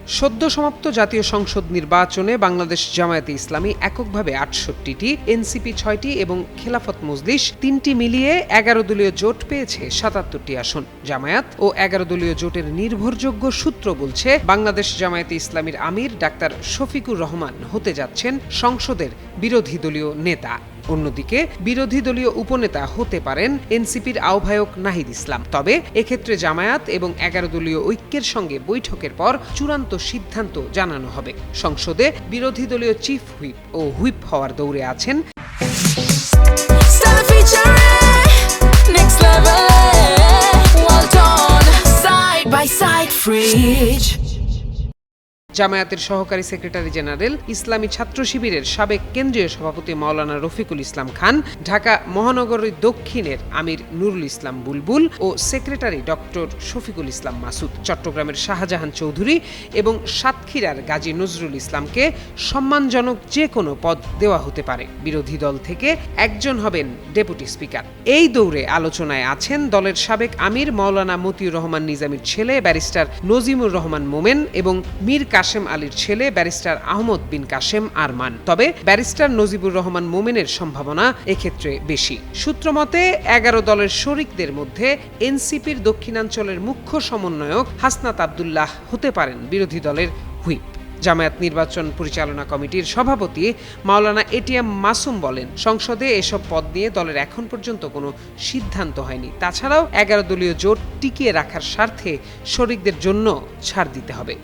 সদ্য সমাপ্ত জাতীয় সংসদ নির্বাচনে বাংলাদেশ জামায়াতে ইসলামী এককভাবে ৬৮টি, এনসিপি ৬টি এবং খেলাফত মজলিস ৩টি মিলিয়ে ১১ দলীয় জোট পেয়েছে ৭৭টি আসন। জামায়াত ও ১১ দলীয় জোটের নির্ভরযোগ্য সূত্র বলছে, বাংলাদেশ জামায়াতে ইসলামীর আমির ডাক্তার শফিকুর রহমান হতে যাচ্ছেন সংসদের বিরোধী দলীয় নেতা। অন্যদিকে বিরোধী দলীয় উপনেতা হতে পারেন এনসিপির আহ্বায়ক নাহিদ ইসলাম। তবে এক্ষেত্রে জামায়াত এবং ১১ দলীয় ঐক্যের সঙ্গে বৈঠকের পর চূড়ান্ত সিদ্ধান্ত জানানো হবে। সংসদে বিরোধী দলীয় চিফ হুইপ ও হুইপ হওয়ার দৌড়ে আছেন জামায়াতের সহকারী সেক্রেটারি জেনারেল, ইসলামী ছাত্র শিবিরের সাবেক কেন্দ্রীয় সভাপতি মাওলানা রফিকুল ইসলাম খান, ঢাকা মহানগরী দক্ষিণের আমির নুরুল ইসলাম বুলবুল ও সেক্রেটারি ডক্টর শফিকুল ইসলাম মাসুদ, চট্টগ্রামের শাহজাহান চৌধুরী এবং সাতক্ষীরার গাজী নজরুল ইসলামকে সম্মানজনক যে কোনো পদ দেওয়া হতে পারে। বিরোধী দল থেকে একজন হবেন ডেপুটি স্পিকার। এই দৌড়ে আলোচনায় আছেন দলের সাবেক আমির মাওলানা মতিউর রহমান নিজামীর ছেলে ব্যারিস্টার নজিমুর রহমান মোমেন এবং মীর কাশেম আলীর ছেলে ব্যারিস্টার আহমদ বিন কাশেম আরমান। তবে ব্যারিস্টার নজিবুর রহমান মোমেনের সম্ভাবনা এক্ষেত্রে বেশি। সূত্রমতে ১১ দলের শরিকদের মধ্যে এনসিপির দক্ষিণাঞ্চলের মুখ্য সমন্বয়ক হাসনাত আব্দুল্লাহ হতে পারেন বিরোধী দলের হুইপ। জামায়াত নির্বাচন পরিচালনা কমিটির সভাপতি মাওলানা এটিএম মাসুম বলেন, সংসদে এসব পদ নিয়ে দলের এখন পর্যন্ত কোনো সিদ্ধান্ত হয়নি। তাছাড়াও ১১ দলীয় জোট টিকিয়ে রাখার স্বার্থে শরিকদের জন্য ছাড় দিতে হবে।